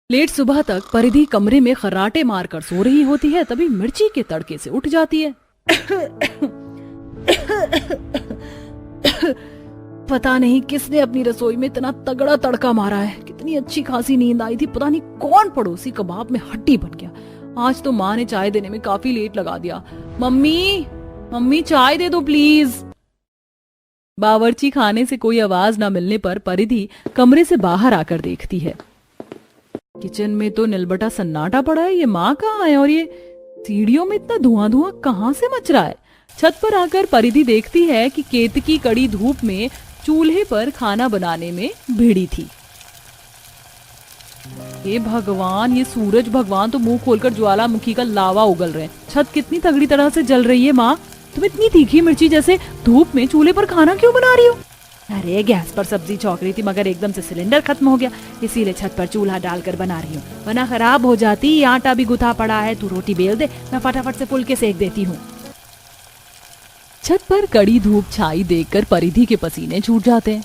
Late सुबह तक परिधि कमरे में खर्राटे मारकर सो रही होती है, तभी मिर्ची के तड़के से उठ जाती है। पता नहीं किसने अपनी रसोई में इतना तगड़ा तड़का मारा है। कितनी अच्छी खासी नींद आई थी, पता नहीं कौन पड़ोसी कबाब में हड्डी बन गया। आज तो माँ ने चाय देने में काफी लेट लगा दिया। मम्मी मम्मी चाय दे दो प्लीज। बावर्ची खाने से कोई आवाज न मिलने पर परिधि कमरे से बाहर आकर देखती है। किचन में तो निलबटा सन्नाटा पड़ा है। ये माँ कहाँ है और ये सीढ़ियों में इतना धुआं धुआं कहाँ से मच रहा है। छत पर आकर परिधि देखती है कि केतकी कड़ी धूप में चूल्हे पर खाना बनाने में भिड़ी थी। हे भगवान, ये सूरज भगवान तो मुंह खोलकर ज्वालामुखी का लावा उगल रहे हैं। छत कितनी तगड़ी तरह से जल रही है। माँ, तुम इतनी तीखी मिर्ची जैसे धूप में चूल्हे पर खाना क्यों बना रही हो? अरे गैस पर सब्जी चौक रही थी, मगर एकदम से सिलेंडर खत्म हो गया, इसीलिए छत पर चूल्हा डालकर बना रही हूँ, वरना खराब हो जाती। आटा भी गुथा पड़ा है, तू रोटी बेल दे, मैं फटाफट से फुलके सेक देती हूँ। छत पर कड़ी धूप छाई देखकर परिधि के पसीने छूट जाते हैं।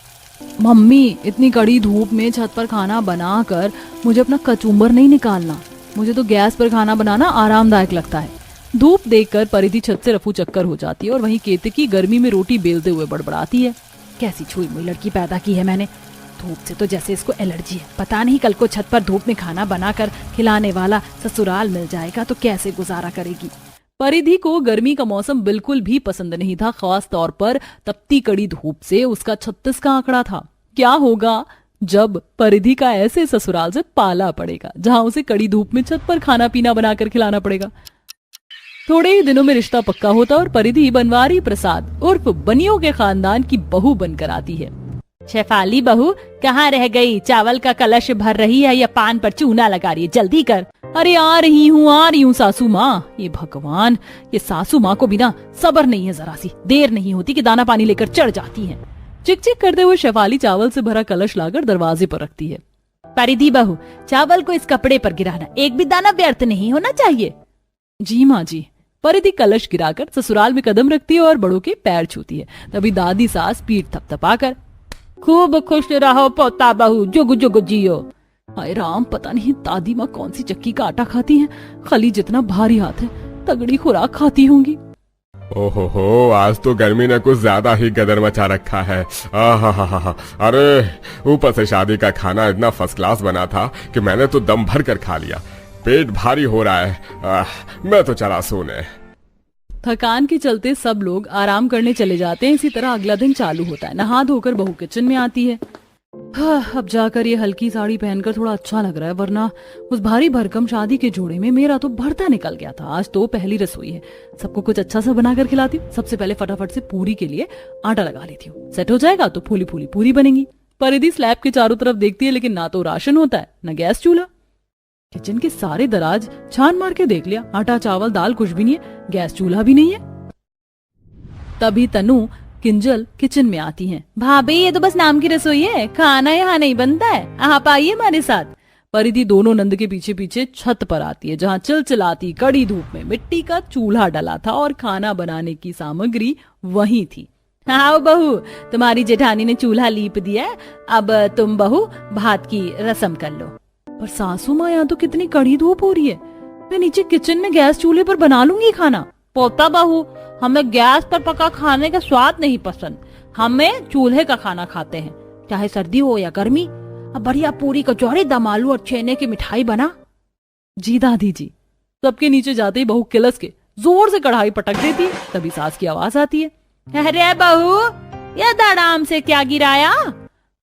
मम्मी, इतनी कड़ी धूप में छत पर खाना बनाकर मुझे अपना कचूम्बर नहीं निकालना। मुझे तो गैस पर खाना बनाना आरामदायक लगता है। धूप देखकर परिधि छत से रफू चक्कर हो जाती है और वहीं केतकी गर्मी में रोटी बेलते हुए बड़बड़ाती है। कैसी छुई मुई लड़की पैदा की है मैंने। धूप से तो जैसे इसको एलर्जी है। पता नहीं कल को छत पर धूप में खाना बनाकर खिलाने वाला ससुराल मिल जाएगा तो कैसे गुजारा करेगी। परिधि को गर्मी का मौसम बिल्कुल भी पसंद नहीं था, खास तौर पर तपती कड़ी धूप से उसका 36 का आंकड़ा था। क्या होगा जब परिधि का ऐसे ससुराल से पाला पड़ेगा जहां उसे कड़ी धूप में छत पर खाना पीना बनाकर खिलाना पड़ेगा। थोड़े ही दिनों में रिश्ता पक्का होता और परिधि बनवारी प्रसाद उर्फ बनियों के खानदान की बहू बनकर आती है। शेफाली बहू, कहाँ रह गई? चावल का कलश भर रही है या पान पर चूना लगा रही है? जल्दी कर। अरे आ रही हूँ सासू माँ। ये भगवान, ये सासू माँ को बिना सब्र नहीं है जरा सी। देर नहीं होती कि दाना पानी लेकर चढ़ जाती है। चिक चिक करते हुए शेफाली चावल से भरा कलश लाकर दरवाजे पर रखती है। परिधि बहू, चावल को इस कपड़े पर गिराना, एक भी दाना व्यर्थ नहीं होना चाहिए। जी माँ जी। परिधि कलश गिराकर ससुराल में कदम रखती है और बड़ों के पैर छूती है। तभी दादी सास पीठ थपथपाकर, खूब खुश रहो पोता बहू, जुग जुग जियो। हाय राम, पता नहीं दादी माँ कौन सी चक्की का आटा खाती हैं। खली जितना भारी हाथ है, तगड़ी खुराक खाती होंगी। ओहो, आज तो गर्मी ने कुछ ज्यादा ही गदर मचा रखा है। आहा, अरे ऊपर से शादी का खाना इतना फर्स्ट क्लास बना था कि मैंने तो दम भर कर खा लिया। पेट भारी हो रहा है। मैं तो चला सोने। थकान के चलते सब लोग आराम करने चले जाते हैं। इसी तरह अगला दिन चालू होता है। नहा धोकर बहू किचन में आती है। अब जाकर ये हल्की साड़ी पहनकर थोड़ा अच्छा लग रहा है, वरना उस भारी भरकम शादी के जोड़े में मेरा तो भरता निकल गया था। आज तो पहली रसोई है, सबको कुछ अच्छा सा बनाकर खिलाती हूँ। सबसे पहले फटाफट से पूरी के लिए आटा लगा लेती हूँ। सेट हो जाएगा तो फूली फूली पूरी बनेगी। परिधि स्लैब के चारों तरफ देखती है, लेकिन ना तो राशन होता है न गैस चूल्हा। किचन के सारे दराज छान मार के देख लिया, आटा चावल दाल कुछ भी नहीं है, गैस चूल्हा भी नहीं है। तभी तनु किंजल किचन में आती हैं। भाभी, ये तो बस नाम की रसोई है, खाना यहाँ नहीं बनता है, आप आइए हमारे साथ। परिधि दोनों नंद के पीछे पीछे छत पर आती है, जहाँ चिलचिलाती कड़ी धूप में मिट्टी का चूल्हा डला था और खाना बनाने की सामग्री वहीं थी। आओ बहू, तुम्हारी जेठानी ने चूल्हा लीप दिया है, अब तुम बहू भात की रस्म कर लो। पर सासू माँ, यहाँ तो कितनी कड़ी धूप हो रही है, मैं नीचे किचन में गैस चूल्हे पर बना लूंगी खाना। पोता बहू, हमें गैस पर पका खाने का स्वाद नहीं पसंद, हमें चूल्हे का खाना खाते हैं, चाहे सर्दी हो या गर्मी। अब बढ़िया पूरी कचौड़ी दम आलू और छेने की मिठाई बना। जी दादी जी। सबके नीचे जाते ही बहू किलस के जोर से कढ़ाई पटक देती है। तभी सास की आवाज आती है, अरे बहू, ये धड़ाम से क्या गिराया?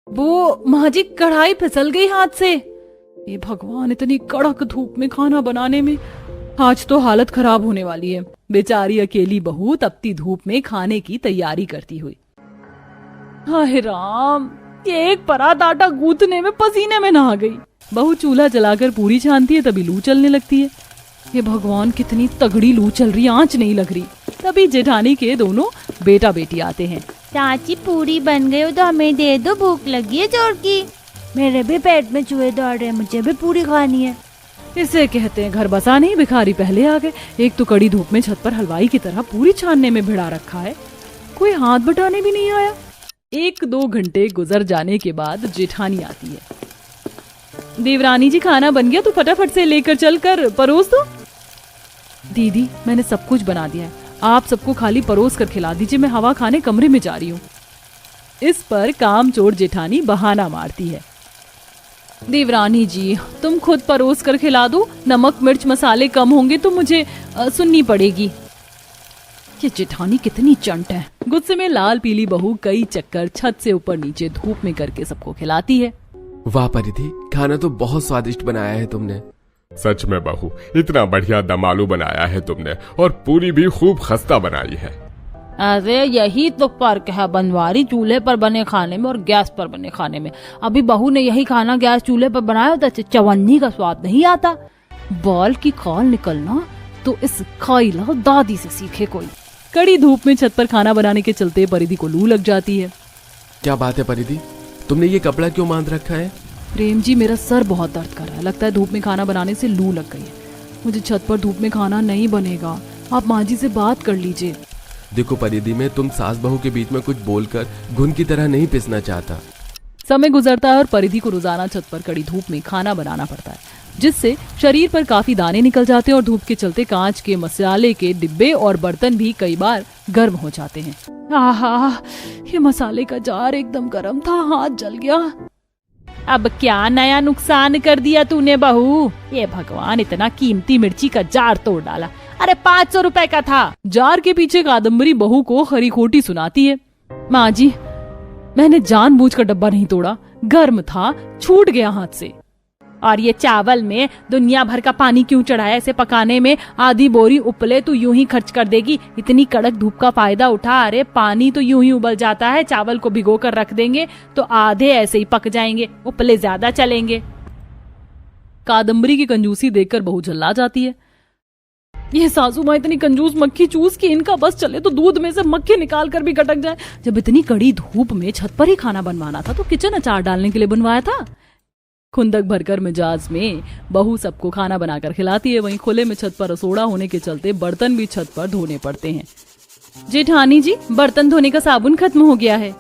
वो माँ जी, कढ़ाई फिसल गई हाथ से। ये भगवान, इतनी कड़क धूप में खाना बनाने में आज तो हालत खराब होने वाली है। बेचारी अकेली बहू तपती धूप में खाने की तैयारी करती हुई। हाय राम, ये एक परात आटा गूंथने में पसीने में नहा गई। बहू चूल्हा जलाकर पूरी छानती है, तभी लू चलने लगती है। ये भगवान, कितनी तगड़ी लू चल रही, आंच नहीं लग रही। तभी जेठानी के दोनों बेटा बेटी आते हैं। चाची, पूरी बन गई हो तो हमें दे दो, भूख लगी है जोर की। मेरे भी पेट में चूहे दौड़ रहे हैं, मुझे भी पूरी खानी है। इसे कहते हैं घर बसा नहीं, भिखारी पहले आ गए। एक तो कड़ी धूप में छत पर हलवाई की तरह पूरी छानने में भिड़ा रखा है, कोई हाथ बटाने भी नहीं आया। 1-2 घंटे गुजर जाने के बाद जेठानी आती है। देवरानी जी खाना बन गया, तू फटाफट से लेकर चल कर परोस दो। दीदी मैंने सब कुछ बना दिया है, आप सबको खाली परोस कर खिला दीजिए, मैं हवा खाने कमरे में जा रही हूँ। इस पर कामचोर जेठानी बहाना मारती है। देवरानी जी तुम खुद परोस कर खिला दो, नमक मिर्च मसाले कम होंगे तो मुझे सुननी पड़ेगी। ये जेठानी कितनी चंट है। गुस्से में लाल पीली बहू कई चक्कर छत से ऊपर नीचे धूप में करके सबको खिलाती है। वाह परिधि, खाना तो बहुत स्वादिष्ट बनाया है तुमने। सच में बहू, इतना बढ़िया दम आलू बनाया है तुमने, और पूरी भी खूब खस्ता बनाई है। अरे यही तो फर्क है बनवारी चूल्हे पर बने खाने में और गैस पर बने खाने में। अभी बहू ने यही खाना गैस चूल्हे पर बनाया होता चवन्नी का स्वाद नहीं आता। बाल की खाल निकलना तो इस खाइला दादी से सीखे कोई। कड़ी धूप में छत पर खाना बनाने के चलते परिधि को लू लग जाती है। क्या बात है परिधि, तुमने ये कपड़ा क्यों बांध रखा है? प्रेम जी मेरा सर बहुत दर्द कर रहा है, लगता है धूप में खाना बनाने से लू लग गई है। मुझे छत पर धूप में खाना नहीं बनेगा, आप माँ जी से बात कर लीजिए। देखो परिधि, मैं तुम सास बहू के बीच में कुछ बोलकर घुन की तरह नहीं पिसना चाहता। समय गुजरता है और परिधि को रोजाना छत पर कड़ी धूप में खाना बनाना पड़ता है, जिससे शरीर पर काफी दाने निकल जाते हैं और धूप के चलते कांच के मसाले के डिब्बे और बर्तन भी कई बार गर्म हो जाते हैं। आहा, ये मसाले का जार एकदम गर्म था, हाथ जल गया। अब क्या नया नुकसान कर दिया तूने बहू? ये भगवान, इतना कीमती मिर्ची का जार तोड़ डाला। अरे 500 रुपए का था। जार के पीछे कादम्बरी बहू को खरी खोटी सुनाती है। माँ जी मैंने जानबूझकर डब्बा नहीं तोड़ा, गर्म था, छूट गया हाथ से। और ये चावल में दुनिया भर का पानी क्यों चढ़ाया? इसे पकाने में आधी बोरी उपले तू यूं ही खर्च कर देगी। इतनी कड़क धूप का फायदा उठा। अरे पानी तो यूं ही उबल जाता है, चावल को भिगो कर रख देंगे तो आधे ऐसे ही पक जाएंगे, उपले ज्यादा चलेंगे। कादम्बरी की कंजूसी देखकर बहू झल्ला जाती है। ये सासू माँ इतनी कंजूस मक्खी चूस कि इनका बस चले तो दूध में से मक्खी निकाल कर भी गटक जाए। जब इतनी कड़ी धूप में छत पर ही खाना बनवाना था तो किचन अचार डालने के लिए बनवाया था। खुंदक भरकर मिजाज में बहू सबको खाना बनाकर खिलाती है। वहीं खुले में छत पर रसोड़ा होने के चलते बर्तन भी छत पर धोने पड़ते हैं। जेठानी जी बर्तन धोने का साबुन खत्म हो गया है।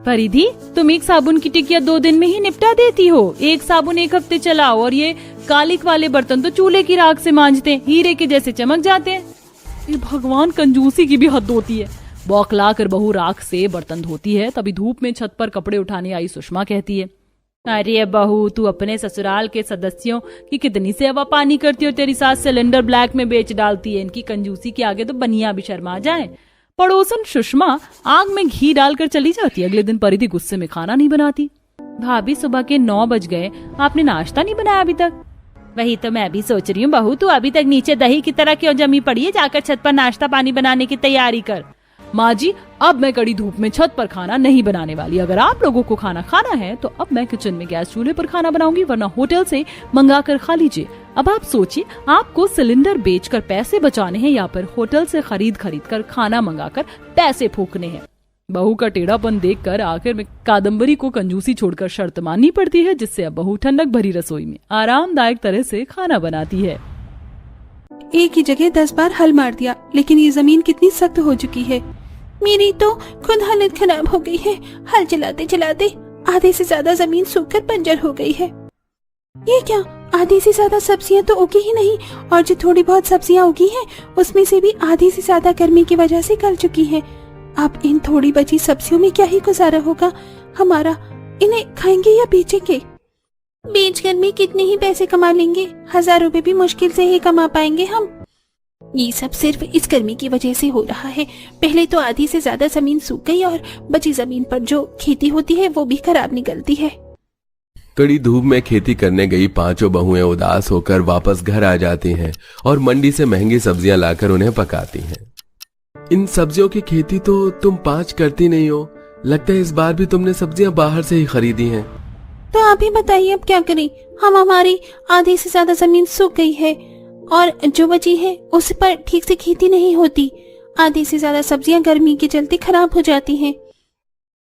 परिधि तुम एक साबुन की टिकिया 2 दिन में ही निपटा देती हो। एक साबुन 1 हफ्ते चलाओ और ये कालिक वाले बर्तन तो चूल्हे की राख से मांजते, हीरे के जैसे चमक जाते हैं। ये भगवान, कंजूसी की भी हद होती है। बौखला कर बहू राख से बर्तन धोती है। तभी धूप में छत पर कपड़े उठाने आई सुषमा कहती है, अरे बहू तू अपने ससुराल के सदस्यों की कितनी सेवा पानी करती हो। तेरी सास सिलेंडर ब्लैक में बेच डालती है। इनकी कंजूसी के आगे तो बनिया भी शर्मा जाए। पड़ोसन सुषमा आग में घी डालकर चली जाती है। अगले दिन परिधि गुस्से में खाना नहीं बनाती। भाभी सुबह के 9 बज गए, आपने नाश्ता नहीं बनाया अभी तक? वही तो मैं भी सोच रही हूँ बहू, तू अभी तक नीचे दही की तरह क्यों जमी पड़ी है? जाकर छत पर नाश्ता पानी बनाने की तैयारी कर। माँ जी अब मैं कड़ी धूप में छत पर खाना नहीं बनाने वाली। अगर आप लोगों को खाना खाना है तो अब मैं किचन में गैस चूल्हे पर खाना बनाऊंगी, वरना होटल से मंगा कर खा लीजिए। अब आप सोचिए, आपको सिलेंडर बेचकर पैसे बचाने हैं या फिर होटल से खरीद कर खाना मंगाकर पैसे फूकने हैं। बहू का टेढ़ापन देखकर आखिर में कादम्बरी को कंजूसी छोड़कर शर्त माननी पड़ती है, जिससे अब बहू ठंडक भरी रसोई में आरामदायक तरह से खाना बनाती है। एक ही जगह 10 बार हल मार दिया, लेकिन ये जमीन कितनी सख्त हो चुकी है। मेरी तो खुद हालत खराब हो गई है। हल चलाते चलाते आधे से ज्यादा जमीन सूखकर बंजर हो गई है। ये क्या, आधी से ज्यादा सब्जियां तो उगी ही नहीं, और जो थोड़ी बहुत सब्जियां उगी हैं उसमें से भी आधी से ज्यादा गर्मी की वजह से गल चुकी हैं। अब इन थोड़ी बची सब्जियों में क्या ही गुजारा होगा हमारा। इन्हें खाएंगे या बेचेंगे? बेचकर में कितने ही पैसे कमा लेंगे, 1000 रुपए भी मुश्किल से ही कमा पाएंगे हम। ये सब सिर्फ इस गर्मी की वजह से हो रहा है। पहले तो आधी से ज्यादा जमीन सूख गई और बची जमीन पर जो खेती होती है वो भी खराब निकलती है। कड़ी धूप में खेती करने गई 5 बहुएं उदास होकर वापस घर आ जाती हैं और मंडी से महंगी सब्जियां लाकर उन्हें पकाती हैं। इन सब्जियों की खेती तो तुम 5 करती नहीं हो, लगता है इस बार भी तुमने सब्जियां बाहर से ही खरीदी हैं। तो आप ही बताइए अब क्या करें। हमारी आधी से ज्यादा जमीन सूख गई है और जो बची है उस पर ठीक से खेती नहीं होती। आधी से ज्यादा सब्जियां गर्मी के चलते खराब हो जाती हैं।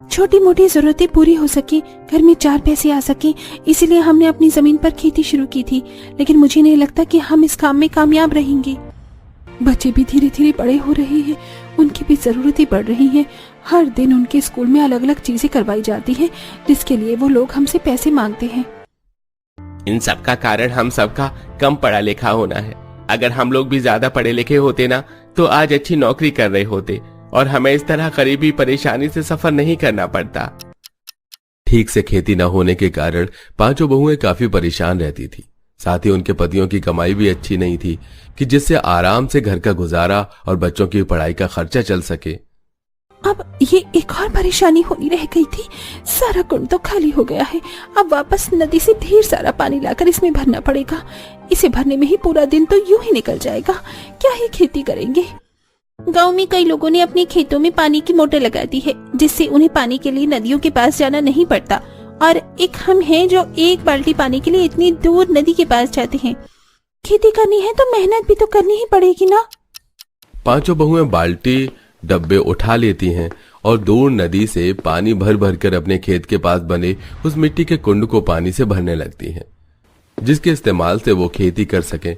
छोटी मोटी जरूरतें पूरी हो सके, घर में 4 पैसे आ सके, इसीलिए हमने अपनी जमीन पर खेती शुरू की थी। लेकिन मुझे नहीं लगता कि हम इस काम में कामयाब रहेंगे। बच्चे भी धीरे धीरे बड़े हो रहे हैं, उनकी भी जरूरतें बढ़ रही हैं। हर दिन उनके स्कूल में अलग अलग चीजें करवाई जाती हैं, जिसके लिए वो लोग हमसे पैसे मांगते हैं। इन सब का कारण हम सबका कम पढ़ा लिखा होना है। अगर हम लोग भी ज्यादा पढ़े लिखे होते ना तो आज अच्छी नौकरी कर रहे होते और हमें इस तरह गरीबी परेशानी से सफर नहीं करना पड़ता। ठीक से खेती न होने के कारण पांचों बहुएं काफी परेशान रहती थी। साथ ही उनके पतियों की कमाई भी अच्छी नहीं थी कि जिससे आराम से घर का गुजारा और बच्चों की पढ़ाई का खर्चा चल सके। अब ये एक और परेशानी होनी रह गई थी। सारा कुंड तो खाली हो गया है। अब वापस नदी से ढेर सारा पानी लाकर इसमें भरना पड़ेगा। इसे भरने में ही पूरा दिन तो यूं ही निकल जाएगा। क्या ही खेती करेंगे। गांव में कई लोगों ने अपने खेतों में पानी की मोटर लगा दी है, जिससे उन्हें पानी के लिए नदियों के पास जाना नहीं पड़ता। और एक हम हैं जो एक बाल्टी पानी के लिए इतनी दूर नदी के पास जाते हैं। खेती करनी है तो मेहनत भी तो करनी ही पड़ेगी ना। पांचों बहुएं बाल्टी डब्बे उठा लेती हैं और दूर नदी से पानी भर भर कर अपने खेत के पास बने उस मिट्टी के कुंड को पानी से भरने लगती हैं, जिसके इस्तेमाल से वो खेती कर सके।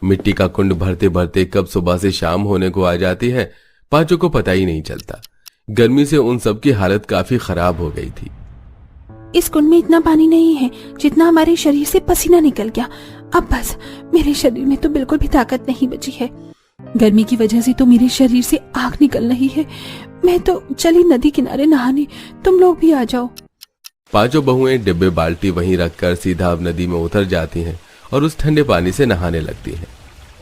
मिट्टी का कुंड भरते भरते कब सुबह से शाम होने को आ जाती है, पांचों को पता ही नहीं चलता। गर्मी से उन सब की हालत काफी खराब हो गई थी। इस कुंड में इतना पानी नहीं है जितना हमारे शरीर से पसीना निकल गया। अब बस मेरे शरीर में तो बिल्कुल भी ताकत नहीं बची है। गर्मी की वजह से तो मेरे शरीर से आग निकल रही है। मैं तो चली नदी किनारे नहाने, तुम लोग भी आ जाओ। पांचों बहुएं डिब्बे बाल्टी वहीं रखकर सीधा अब नदी में उतर जाती हैं और उस ठंडे पानी से नहाने लगती हैं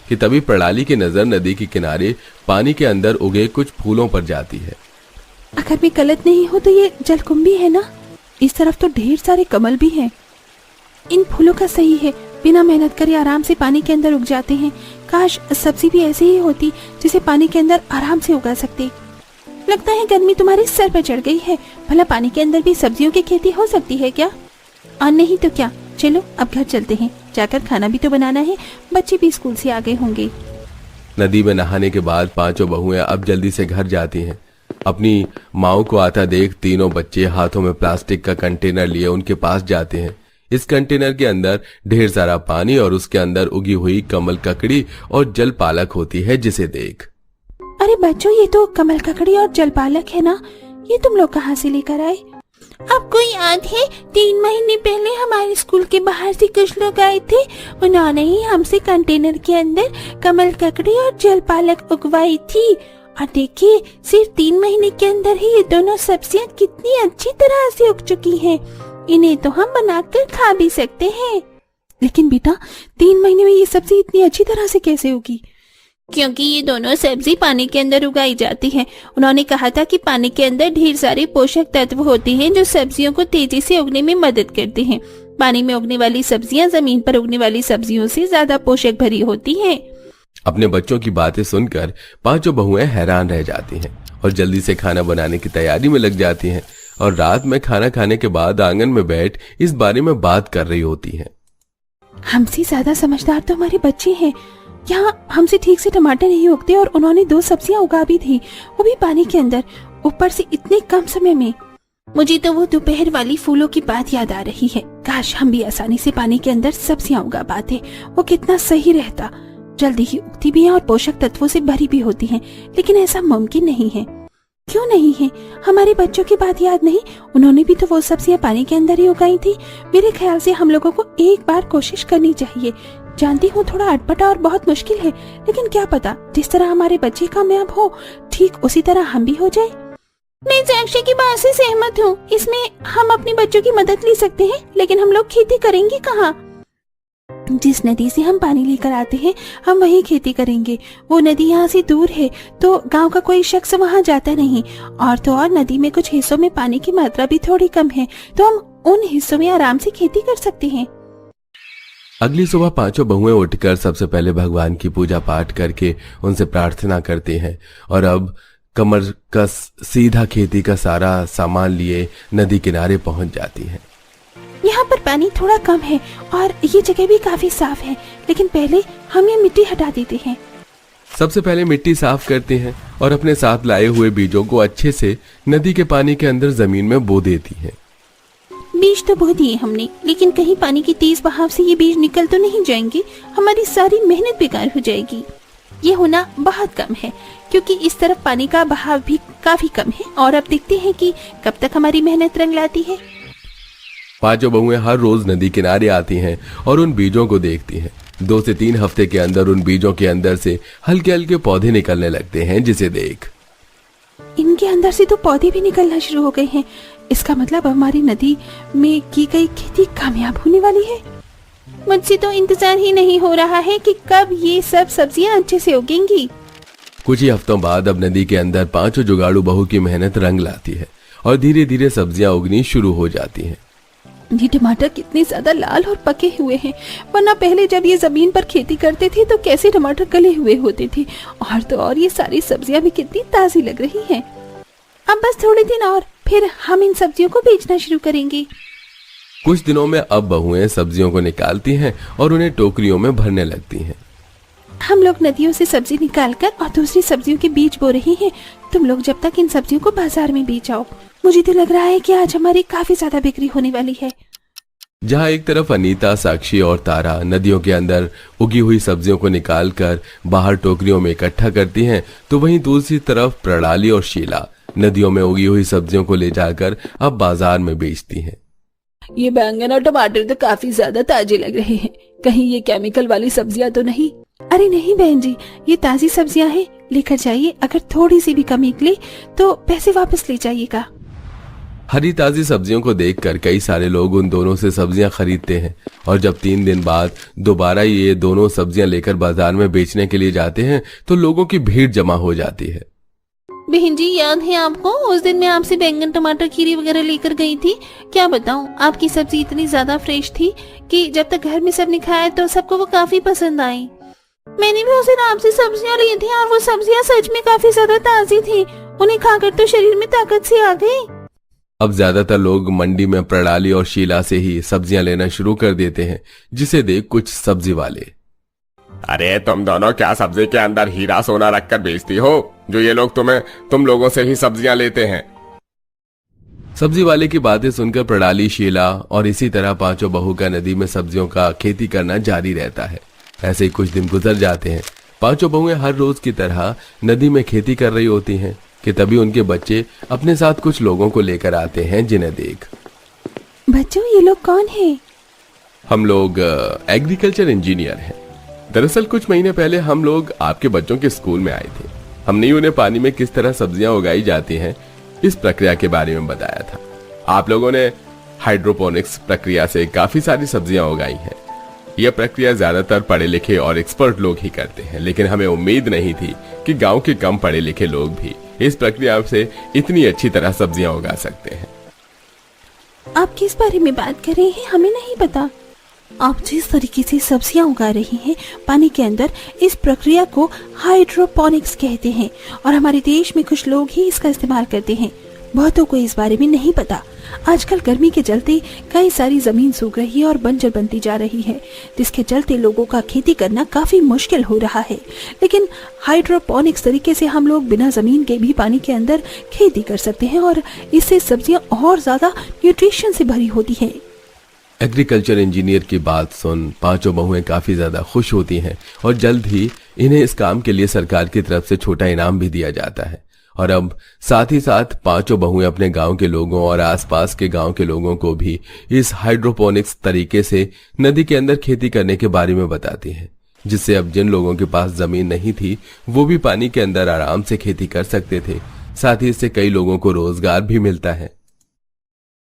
कि तभी प्रणाली की नजर नदी के किनारे पानी के अंदर उगे कुछ फूलों पर जाती है। अगर मैं गलत नहीं हूँ तो ये जलकुंभी है ना। इस तरफ तो ढेर सारे कमल भी हैं। इन फूलों का सही है, बिना मेहनत करे आराम से पानी के अंदर उग जाते हैं। काश सब्जी भी ऐसी ही होती जिसे पानी के अंदर आराम से उगा सकते। लगता है गर्मी तुम्हारे सर पर चढ़ गई है। भला पानी के अंदर भी सब्जियों की खेती हो सकती है क्या? और नहीं तो क्या। चलो अब घर चलते हैं, जाकर खाना भी तो बनाना है। बच्चे भी स्कूल से आ गए होंगे। नदी में नहाने के बाद पांचों बहुएं अब जल्दी से घर जाती हैं। अपनी माओ को आता देख तीनों बच्चे हाथों में प्लास्टिक का कंटेनर लिए उनके पास जाते हैं। इस कंटेनर के अंदर ढेर सारा पानी और उसके अंदर उगी हुई कमल ककड़ी और जल पालक होती है, जिसे देख। अरे बच्चों, ये तो कमल ककड़ी और जल पालक है ना। ये तुम लोग कहाँ से लेकर आए? आपको याद है 3 महीने पहले हमारे स्कूल के बाहर से कुछ लोग आए थे। उन्होंने ही हमसे कंटेनर के अंदर कमल ककड़ी और जल पालक उगवाई थी। और देखिए, सिर्फ 3 महीने के अंदर ही ये दोनों सब्जियां कितनी अच्छी तरह से उग चुकी हैं। इन्हें तो हम बनाकर खा भी सकते हैं। लेकिन बेटा, 3 महीने में ये सब्जी इतनी अच्छी तरह से कैसे उगी? क्योंकि ये दोनों सब्जी पानी के अंदर उगाई जाती हैं। उन्होंने कहा था कि पानी के अंदर ढेर सारे पोषक तत्व होते हैं जो सब्जियों को तेजी से उगने में मदद करते हैं। पानी में उगने वाली सब्जियां जमीन पर उगने वाली सब्जियों से ज्यादा पोषक भरी होती हैं। अपने बच्चों की बातें सुनकर पांचों बहुएं हैरान रह जाती हैं और जल्दी से खाना बनाने की तैयारी में लग जाती हैं और रात में खाना खाने के बाद आंगन में बैठ इस बारे में बात कर रही होती हैं। हमसे ज्यादा समझदार तो हमारे बच्चे हैं। यहाँ हमसे ठीक से टमाटर नहीं उगते और उन्होंने 2 सब्जियां उगा भी थी, वो भी पानी के अंदर, ऊपर से इतने कम समय में। मुझे तो वो दोपहर वाली फूलों की बात याद आ रही है। काश हम भी आसानी से पानी के अंदर सब्जियां उगा पाते, वो कितना सही रहता। जल्दी ही उगती भी है और पोषक तत्वों से भरी भी होती हैं, लेकिन ऐसा मुमकिन नहीं है। क्यों नहीं है? हमारे बच्चों की बात याद नहीं? उन्होंने भी तो वो सब्जियां पानी के अंदर ही उगाई थी। मेरे ख्याल से हम लोगों को एक बार कोशिश करनी चाहिए। जानती हूँ थोड़ा अटपटा और बहुत मुश्किल है, लेकिन क्या पता जिस तरह हमारे बच्चे कामयाब हो, ठीक उसी तरह हम भी हो जाए। मैं साक्षी की बात से सहमत हूँ। इसमें हम अपने बच्चों की मदद ले सकते हैं, लेकिन हम लोग खेती करेंगे कहाँ? जिस नदी से हम पानी लेकर आते हैं हम वहीं खेती करेंगे। वो नदी यहाँ से दूर है तो गांव का कोई शख्स वहाँ जाता नहीं। और तो और नदी में कुछ हिस्सों में पानी की मात्रा भी थोड़ी कम है, तो हम उन हिस्सों में आराम से खेती कर सकते हैं। अगली सुबह पांचों बहुएं उठकर सबसे पहले भगवान की पूजा पाठ करके उनसे प्रार्थना करते हैं और अब कमर कस सीधा खेती का सारा सामान लिए नदी किनारे पहुंच जाती हैं। यहाँ पर पानी थोड़ा कम है और ये जगह भी काफी साफ है, लेकिन पहले हम ये मिट्टी हटा देते हैं। सबसे पहले मिट्टी साफ करते हैं और अपने साथ लाए हुए बीजों को अच्छे से नदी के पानी के अंदर जमीन में बो देती हैं। बीज तो बो दिए हमने, लेकिन कहीं पानी की तेज बहाव से ये बीज निकल तो नहीं जाएंगे? हमारी सारी मेहनत बेकार हो जाएगी। ये होना बहुत कम है क्योंकि इस तरफ पानी का बहाव भी काफी कम है। और अब देखते हैं कि कब तक हमारी मेहनत रंग लाती है। पांचों बहुएं हर रोज नदी किनारे आती हैं और उन बीजों को देखती हैं। 2 से 3 हफ्ते के अंदर उन बीजों के अंदर से हल्के हल्के पौधे निकलने लगते हैं, जिसे देख इनके अंदर से तो पौधे भी निकलना शुरू हो गए हैं। इसका मतलब हमारी नदी में की गई खेती कामयाब होने वाली है। मुझसे तो इंतजार ही नहीं हो रहा है कि कब ये सब सब्जियां अच्छे से उगेंगी। कुछ ही हफ्तों बाद अब नदी के अंदर पांचों जुगाड़ू बहू की मेहनत रंग लाती है और धीरे धीरे सब्जियां उगनी शुरू हो जाती हैं। ये टमाटर कितने ज्यादा लाल और पके हुए हैं, वरना पहले जब ये जमीन पर खेती करते थे तो कैसे टमाटर गले हुए होते थे। और तो और ये सारी सब्जियां भी कितनी ताजी लग रही हैं। अब बस थोड़े दिन और फिर हम इन सब्जियों को बेचना शुरू करेंगे। कुछ दिनों में अब बहुएं सब्जियों को निकालती हैं और उन्हें टोकरियों में भरने लगती हैं। हम लोग नदियों से सब्जी निकालकर और दूसरी सब्जियों के बीज बो रही हैं। तुम लोग जब तक इन सब्जियों को बाजार में बेच आओ। मुझे तो लग रहा है कि आज हमारी काफी ज्यादा बिक्री होने वाली है। जहां एक तरफ अनीता, साक्षी और तारा नदियों के अंदर उगी हुई सब्जियों को निकालकर बाहर टोकरियों में इकट्ठा करती हैं, तो वहीं दूसरी तरफ प्रणाली और शीला नदियों में उगी हुई सब्जियों को ले जाकर अब बाजार में बेचती हैं। ये बैंगन और टमाटर तो काफी ज्यादा ताजे लग रहे हैं। कहीं ये केमिकल वाली सब्जियां तो नहीं? अरे नहीं बहन जी, ये ताजी सब्जियां हैं, लेकर जाइए। अगर थोड़ी सी भी कमी निकली तो पैसे वापस ले जाइएगा। हरी ताजी सब्जियों को देखकर कई सारे लोग उन दोनों से सब्जियां खरीदते हैं और जब 3 दिन बाद दोबारा ये दोनों सब्जियां लेकर बाजार में बेचने के लिए जाते हैं तो लोगों की भीड़ जमा हो जाती है। बहन जी, याद है आपको उस दिन मैं आपसे बैंगन, टमाटर, खीरी वगैरह लेकर गई थी? क्या बताऊं, आपकी सब्जी इतनी ज्यादा फ्रेश थी कि जब तक घर में सब ने खाया तो सबको वो काफी पसंद आई। मैंने भी उस दिन आपसे सब्जियां ली थी और वो सब्जियां सच में काफी ज्यादा ताजी थी। उन्हें खाकर तो शरीर में ताकत सी आ गई। अब ज्यादातर लोग मंडी में प्रणाली और शीला से ही सब्जियां लेना शुरू कर देते हैं, जिसे देख कुछ सब्जी वाले, अरे तुम दोनों क्या सब्जी के अंदर हीरा सोना रखकर बेचती हो, जो ये लोग तुम लोगों से ही सब्जियां लेते हैं। सब्जी वाले की बातें सुनकर प्रणाली, शीला और इसी तरह पांचों बहू का नदी में सब्जियों का खेती करना जारी रहता है। ऐसे ही कुछ दिन गुजर जाते हैं। पांचों बहुएं हर रोज की तरह नदी में खेती कर रही होती हैं कि तभी उनके बच्चे अपने साथ कुछ लोगों को लेकर आते हैं, जिन्हें देख, बच्चों ये लोग कौन हैं? हम लोग एग्रीकल्चर इंजीनियर हैं। दरअसल कुछ महीने पहले हम लोग आपके बच्चों के स्कूल में आए थे। हमने उन्हें पानी में किस तरह सब्जियां उगाई जाती हैं इस प्रक्रिया के बारे में बताया था। आप लोगों ने हाइड्रोपोनिक्स प्रक्रिया से काफी सारी सब्जियां उगाई हैं। यह प्रक्रिया ज्यादातर पढ़े लिखे और एक्सपर्ट लोग ही करते हैं, लेकिन हमें उम्मीद नहीं थी कि गांव के कम पढ़े लिखे लोग भी इस प्रक्रिया से इतनी अच्छी तरह सब्जियां उगा सकते हैं। आप किस बारे में बात कर रहे हैं? हमें नहीं पता। आप जिस तरीके से सब्जियां उगा रही हैं पानी के अंदर, इस प्रक्रिया को हाइड्रोपोनिक्स कहते हैं और हमारे देश में कुछ लोग ही इसका इस्तेमाल करते हैं। बहुतों को इस बारे में नहीं पता। आजकल गर्मी के चलते कई सारी जमीन सूख रही है और बंजर बनती जा रही है, जिसके चलते लोगों का खेती करना काफी मुश्किल हो रहा है। लेकिन हाइड्रोपोनिक्स तरीके से हम लोग बिना जमीन के भी पानी के अंदर खेती कर सकते हैं और इससे सब्जियां और ज्यादा न्यूट्रिशन से भरी होती हैं। एग्रीकल्चर इंजीनियर की बात सुन पांचों बहुएं काफी ज्यादा खुश होती हैं और जल्द ही इन्हें इस काम के लिए सरकार की तरफ से छोटा इनाम भी दिया जाता है। और अब साथ ही साथ पांचों बहुएं अपने गांव के लोगों और आसपास के गांव के लोगों को भी इस हाइड्रोपोनिक्स तरीके से नदी के अंदर खेती करने के बारे में बताती हैं, जिससे अब जिन लोगों के पास जमीन नहीं थी वो भी पानी के अंदर आराम से खेती कर सकते थे। साथ ही इससे कई लोगों को रोजगार भी मिलता है।